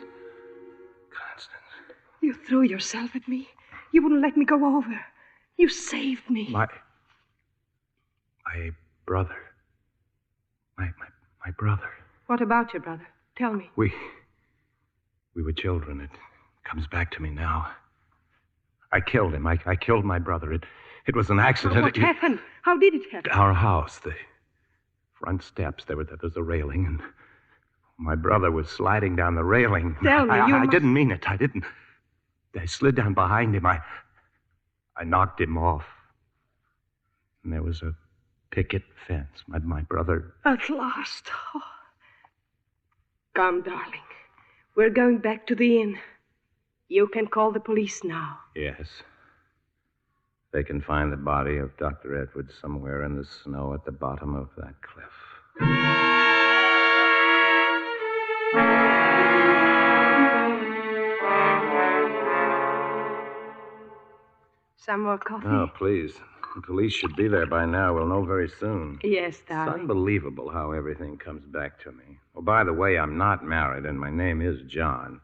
You threw yourself at me. You wouldn't let me go over. You saved me. My brother. My brother. What about your brother? Tell me. We were children. It comes back to me now. I killed him. I killed my brother. It was an accident. What happened? How did it happen? Our house, the front steps, there was a railing, and my brother was sliding down the railing. Tell me, I didn't mean it. I slid down behind him. I knocked him off. And there was a picket fence. My brother... At last. Oh. Come, darling. We're going back to the inn. You can call the police now. Yes. They can find the body of Dr. Edwards somewhere in the snow at the bottom of that cliff. Some more coffee? Oh, please. The police should be there by now. We'll know very soon. Yes, darling. It's unbelievable how everything comes back to me. Oh, by the way, I'm not married, and my name is John.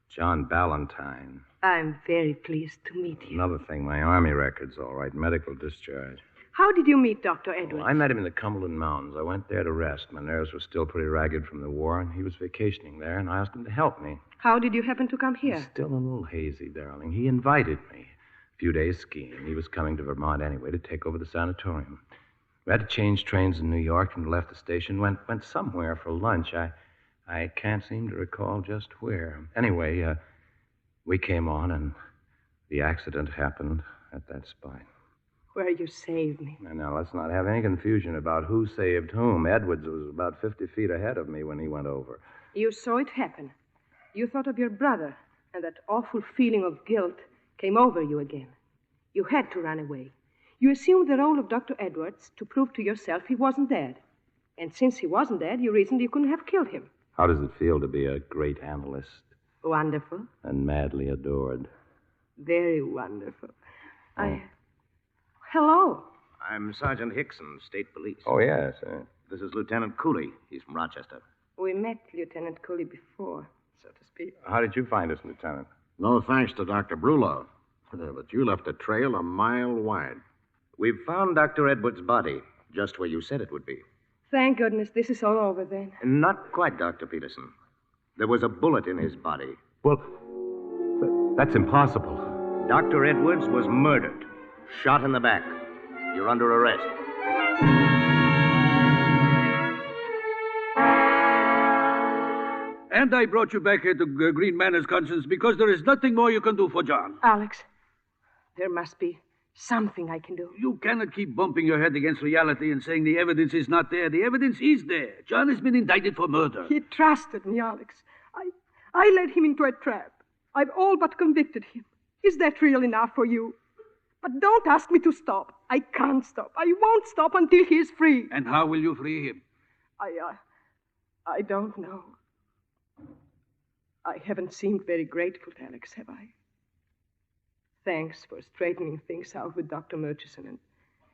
John Ballantyne. I'm very pleased to meet you. Another thing, my Army record's all right. Medical discharge. How did you meet Dr. Edwards? Well, I met him in the Cumberland Mountains. I went there to rest. My nerves were still pretty ragged from the war, and he was vacationing there, and I asked him to help me. How did you happen to come here? I'm still a little hazy, darling. He invited me. A few days skiing. He was coming to Vermont anyway to take over the sanatorium. We had to change trains in New York and left the station, went somewhere for lunch. I can't seem to recall just where. Anyway, we came on, and The accident happened at that spot. Where you saved me. Now, let's not have any confusion about who saved whom. Edwards was about 50 feet ahead of me when he went over. You saw it happen. You thought of your brother, and that awful feeling of guilt came over you again. You had to run away. You assumed the role of Dr. Edwards to prove to yourself he wasn't dead. And since he wasn't dead, you reasoned you couldn't have killed him. How does it feel to be a great analyst? Wonderful. And madly adored. Very wonderful. Hello. I'm Sergeant Hickson, State Police. Oh, yes. This is Lieutenant Cooley. He's from Rochester. We met Lieutenant Cooley before, so to speak. How did you find us, Lieutenant? No thanks to Dr. Brulov. But you left a trail a mile wide. We've found Dr. Edwards' body, just where you said it would be. Thank goodness this is all over then. Not quite, Dr. Peterson. There was a bullet in his body. Well, that's impossible. Dr. Edwards was murdered. Shot in the back. You're under arrest. And I brought you back here to Green Manor's, Constance, because there is nothing more you can do for John. Alex, there must be something I can do. You cannot keep bumping your head against reality and saying the evidence is not there. The evidence is there. John has been indicted for murder. He trusted me, Alex. I led him into a trap. I've all but convicted him. Is that real enough for you? But don't ask me to stop. I can't stop. I won't stop until he is free. And how will you free him? I don't know. I haven't seemed very grateful to Alex, have I? Thanks for straightening things out with Dr. Murchison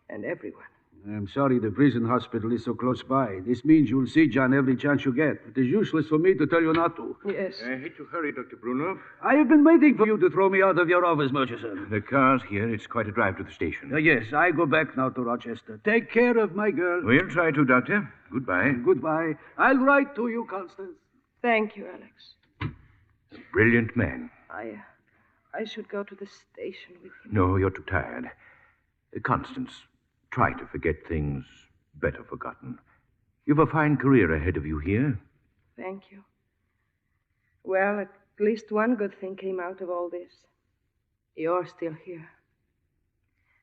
and everyone. I'm sorry the prison hospital is so close by. This means you'll see John every chance you get. It is useless for me to tell you not to. Yes. I hate to hurry, Dr. Brunov. I have been waiting for you to throw me out of your office, Murchison. The car's here. It's quite a drive to the station. Yes, I go back now to Rochester. Take care of my girl. We'll try to, Doctor. Goodbye. Goodbye. I'll write to you, Constance. Thank you, Alex. A brilliant man. I should go to the station with him. No, you're too tired. Constance, try to forget things better forgotten. You've a fine career ahead of you here. Thank you. Well, at least one good thing came out of all this. You're still here.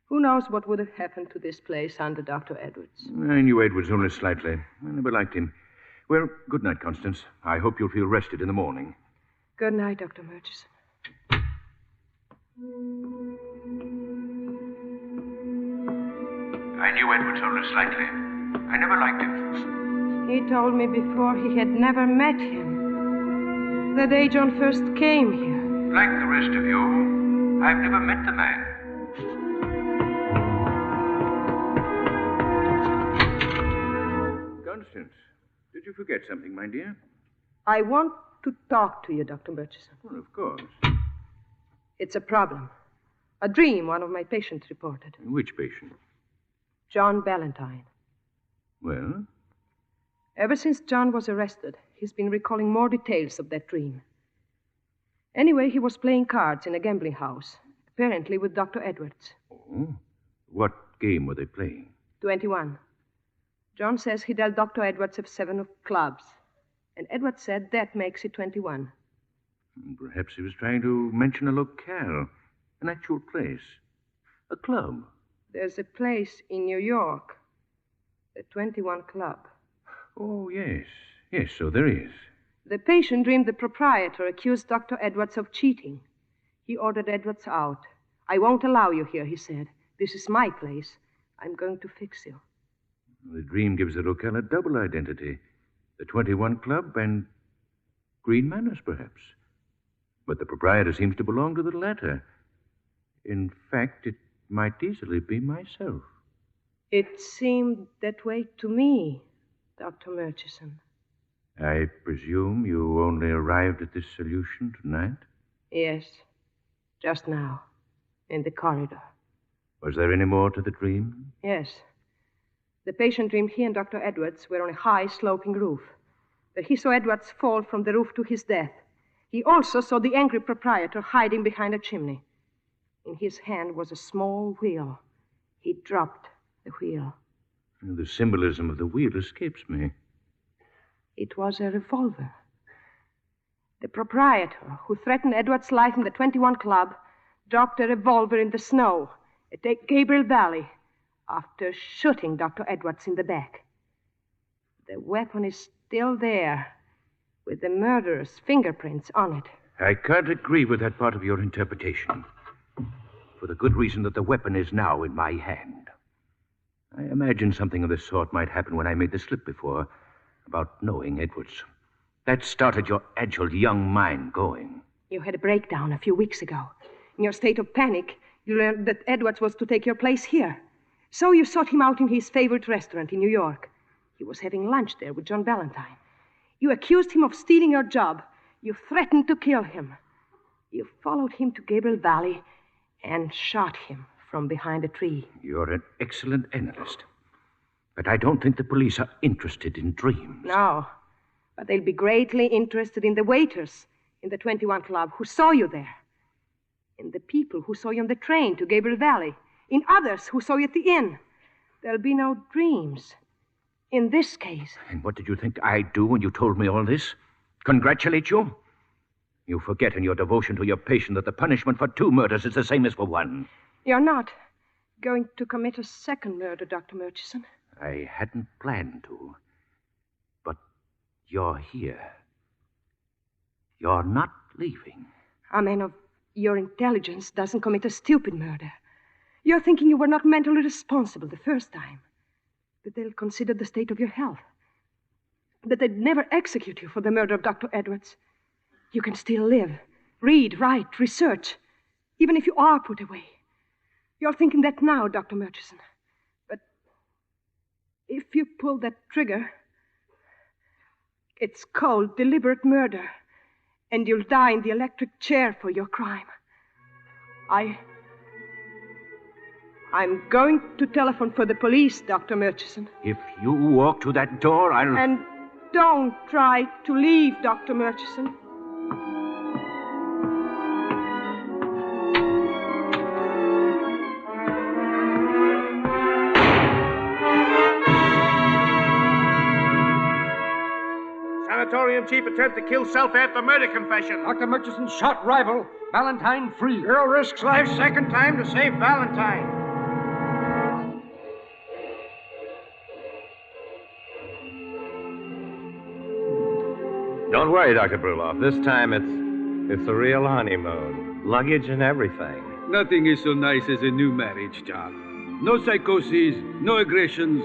Who knows what would have happened to this place under Dr. Edwards? I knew Edwards only slightly. I never liked him. Well, good night, Constance. I hope you'll feel rested in the morning. Good night, Dr. Murchison. I knew Edwards only slightly. I never liked him. He told me before he had never met him. The day John first came here. Like the rest of you, I've never met the man. Constance, did you forget something, my dear? I want to talk to you, Dr. Murchison. Well, of course. It's a problem. A dream one of my patients reported. Which patient? John Ballantyne. Well? Ever since John was arrested, he's been recalling more details of that dream. Anyway, he was playing cards in a gambling house, apparently with Dr. Edwards. Oh? What game were they playing? 21. John says he dealt Dr. Edwards a 7 of clubs, and Edwards said that makes it 21. Perhaps he was trying to mention a locale, an actual place, a club. There's a place in New York, the 21 Club. Oh, yes. Yes, so there is. The patient dreamed the proprietor accused Dr. Edwards of cheating. He ordered Edwards out. I won't allow you here, he said. This is my place. I'm going to fix you. The dream gives the locale a double identity. The 21 Club and Green Manors, perhaps. But the proprietor seems to belong to the latter. In fact, it might easily be myself. It seemed that way to me, Dr. Murchison. I presume you only arrived at this solution tonight? Yes, just now, in the corridor. Was there any more to the dream? Yes. The patient dreamed he and Dr. Edwards were on a high, sloping roof, that he saw Edwards fall from the roof to his death. He also saw the angry proprietor hiding behind a chimney. In his hand was a small wheel. He dropped the wheel. The symbolism of the wheel escapes me. It was a revolver. The proprietor, who threatened Edwards' life in the 21 Club, dropped a revolver in the snow at Gabriel Valley after shooting Dr. Edwards in the back. The weapon is still there, with the murderer's fingerprints on it. I can't agree with that part of your interpretation, for the good reason that the weapon is now in my hand. I imagine something of this sort might happen when I made the slip before about knowing Edwards. That started your agile young mind going. You had a breakdown a few weeks ago. In your state of panic, you learned that Edwards was to take your place here. So you sought him out in his favorite restaurant in New York. He was having lunch there with John Ballantyne. You accused him of stealing your job. You threatened to kill him. You followed him to Gabriel Valley and shot him from behind a tree. You're an excellent analyst. But I don't think the police are interested in dreams. No, but they'll be greatly interested in the waiters in the 21 Club who saw you there. In the people who saw you on the train to Gabriel Valley. In others who saw you at the inn. There'll be no dreams. In this case. And what did you think I'd do when you told me all this? Congratulate you? You forget in your devotion to your patient that the punishment for 2 murders is the same as for 1. You're not going to commit a second murder, Dr. Murchison. I hadn't planned to. But you're here. You're not leaving. A man of your intelligence doesn't commit a stupid murder. You're thinking you were not mentally responsible the first time. That they'll consider the state of your health. That they'd never execute you for the murder of Dr. Edwards. You can still live, read, write, research, even if you are put away. You're thinking that now, Dr. Murchison. But if you pull that trigger, it's called deliberate murder, and you'll die in the electric chair for your crime. I'm going to telephone for the police, Dr. Murchison. If you walk to that door, I'll... And don't try to leave, Dr. Murchison. Sanatorium chief attempt to kill self after murder confession. Dr. Murchison shot rival. Valentine free. Girl risks life second time to save Valentine. Don't worry, Dr. Bruloff. This time it's a real honeymoon. Luggage and everything. Nothing is so nice as a new marriage, John. No psychoses, no aggressions,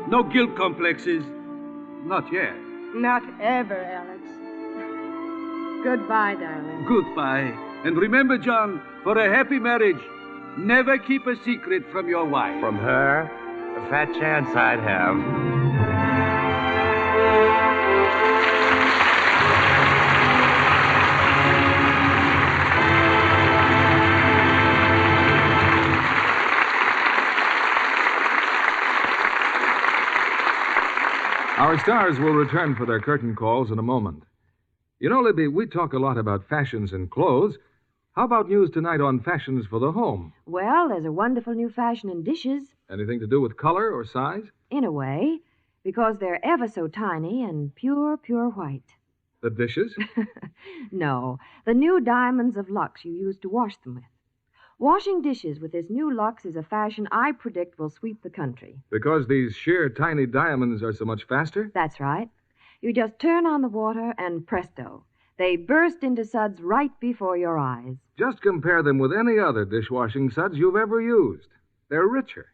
no guilt complexes. Not yet. Not ever, Alex. Goodbye, darling. Goodbye. And remember, John, for a happy marriage, never keep a secret from your wife. From her? A fat chance I'd have. Our stars will return for their curtain calls in a moment. You know, Libby, we talk a lot about fashions in clothes. How about news tonight on fashions for the home? Well, there's a wonderful new fashion in dishes. Anything to do with color or size? In a way, because they're ever so tiny and pure white. The dishes? No, the new diamonds of Lux you use to wash them with. Washing dishes with this new Lux is a fashion I predict will sweep the country. Because these sheer tiny diamonds are so much faster? That's right. You just turn on the water and presto, they burst into suds right before your eyes. Just compare them with any other dishwashing suds you've ever used. They're richer.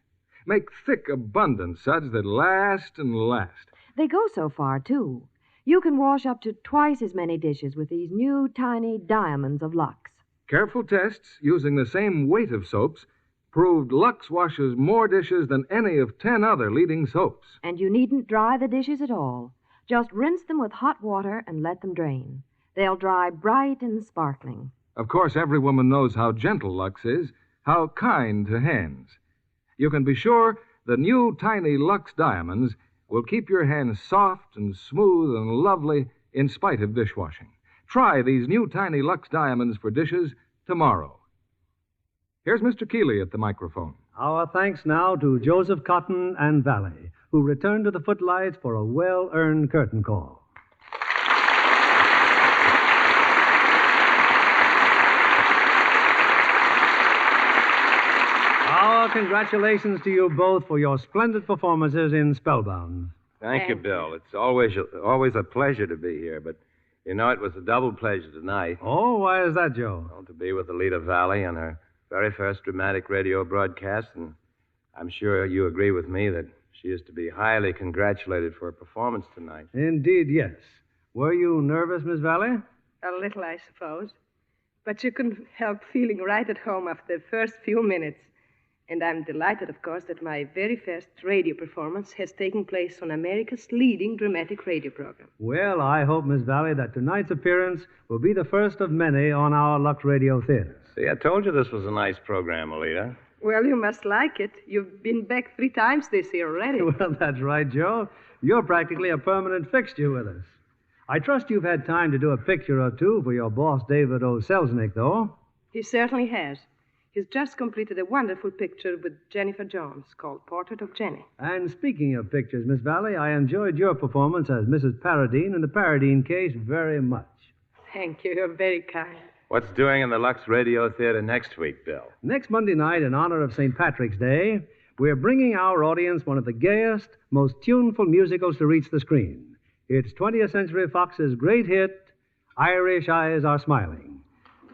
Make thick, abundant suds that last and last. They go so far, too. You can wash up to twice as many dishes with these new tiny diamonds of Lux. Careful tests using the same weight of soaps proved Lux washes more dishes than any of 10 other leading soaps. And you needn't dry the dishes at all. Just rinse them with hot water and let them drain. They'll dry bright and sparkling. Of course, every woman knows how gentle Lux is, how kind to hands. You can be sure the new tiny Lux diamonds will keep your hands soft and smooth and lovely in spite of dishwashing. Try these new tiny Lux diamonds for dishes tomorrow. Here's Mr. Keeley at the microphone. Our thanks now to Joseph Cotten and Valli, who returned to the footlights for a well-earned curtain call. Our congratulations to you both for your splendid performances in Spellbound. Thank you, Bill. It's always a pleasure to be here, but you know it was a double pleasure tonight. Oh, why is that, Joe? Well, to be with Alida Valli on her very first dramatic radio broadcast, and I'm sure you agree with me that she is to be highly congratulated for her performance tonight. Indeed, yes. Were you nervous, Miss Valli? A little, I suppose. But you couldn't help feeling right at home after the first few minutes. And I'm delighted, of course, that my very first radio performance has taken place on America's leading dramatic radio program. Well, I hope, Miss Valli, that tonight's appearance will be the first of many on our Lux Radio Theater. See, I told you this was a nice program, Alida. Well, you must like it. You've been back 3 times this year already. Well, that's right, Joe. You're practically a permanent fixture with us. I trust you've had time to do a picture or two for your boss, David O. Selznick, though. He certainly has. He's just completed a wonderful picture with Jennifer Jones called Portrait of Jenny. And speaking of pictures, Miss Valli, I enjoyed your performance as Mrs. Paradine in the Paradine case very much. Thank you. You're very kind. What's doing in the Lux Radio Theater next week, Bill? Next Monday night, in honor of St. Patrick's Day, we're bringing our audience one of the gayest, most tuneful musicals to reach the screen. It's 20th Century Fox's great hit, Irish Eyes Are Smiling.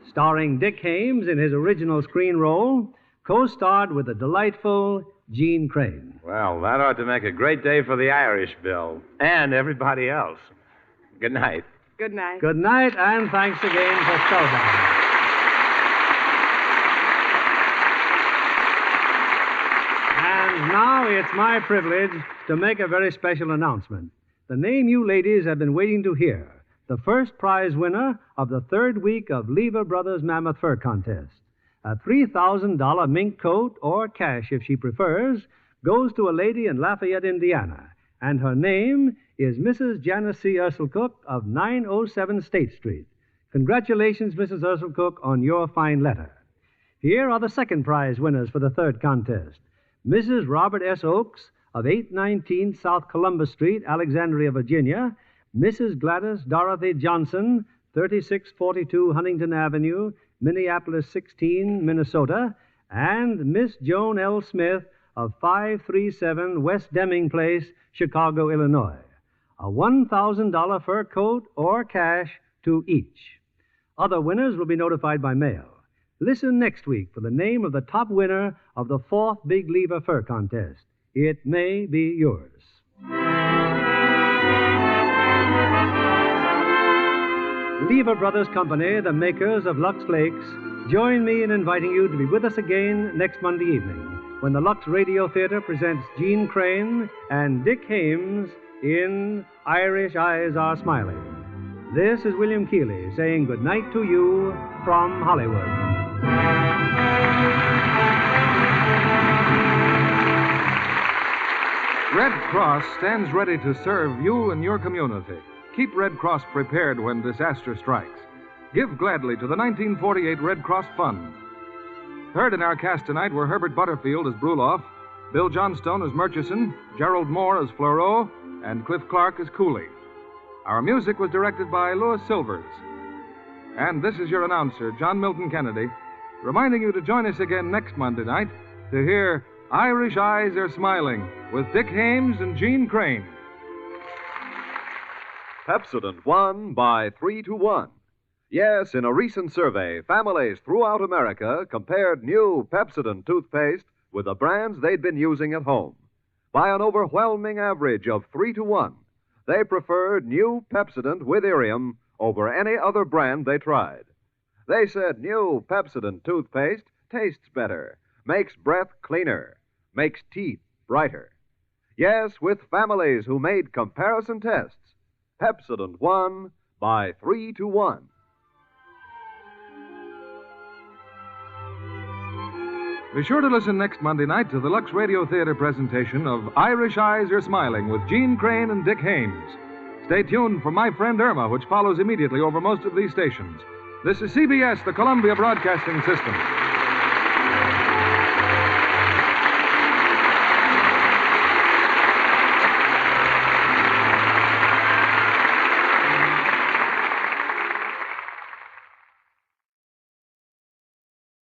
Starring Dick Haymes in his original screen role, co-starred with the delightful Jean Crane. Well, that ought to make a great day for the Irish, Bill, and everybody else. Good night. Good night. Good night, and thanks again for Spellbound. And now it's my privilege to make a very special announcement. The name you ladies have been waiting to hear. The first prize winner of the 3rd week of Lever Brothers Mammoth Fur Contest. A $3,000 mink coat, or cash if she prefers, goes to a lady in Lafayette, Indiana. And her name is Mrs. Janice C. Urselcook of 907 State Street. Congratulations, Mrs. Urselcook, on your fine letter. Here are the second prize winners for the 3rd contest. Mrs. Robert S. Oakes of 819 South Columbus Street, Alexandria, Virginia. Mrs. Gladys Dorothy Johnson, 3642 Huntington Avenue, Minneapolis 16, Minnesota, and Miss Joan L. Smith of 537 West Deming Place, Chicago, Illinois. A $1,000 fur coat or cash to each. Other winners will be notified by mail. Listen next week for the name of the top winner of the 4th Big Lever Fur Contest. It may be yours. Lever Brothers Company, the makers of Lux Flakes, join me in inviting you to be with us again next Monday evening when the Lux Radio Theater presents Jean Crane and Dick Haymes in Irish Eyes Are Smiling. This is William Keeley saying good night to you from Hollywood. Red Cross stands ready to serve you and your community. Keep Red Cross prepared when disaster strikes. Give gladly to the 1948 Red Cross Fund. Heard in our cast tonight were Herbert Butterfield as Bruloff, Bill Johnstone as Murchison, Gerald Moore as Fleurot, and Cliff Clark as Cooley. Our music was directed by Louis Silvers. And this is your announcer, John Milton Kennedy, reminding you to join us again next Monday night to hear Irish Eyes Are Smiling with Dick Haymes and Jean Crane. Pepsodent won by 3-1. Yes, in a recent survey, families throughout America compared new Pepsodent toothpaste with the brands they'd been using at home. By an overwhelming average of 3-1, they preferred new Pepsodent with Irium over any other brand they tried. They said new Pepsodent toothpaste tastes better, makes breath cleaner, makes teeth brighter. Yes, with families who made comparison tests, Pepsodent won by 3-1. Be sure to listen next Monday night to the Lux Radio Theater presentation of Irish Eyes Are Smiling with Jean Crane and Dick Haymes. Stay tuned for My Friend Irma, which follows immediately over most of these stations. This is CBS, the Columbia Broadcasting System.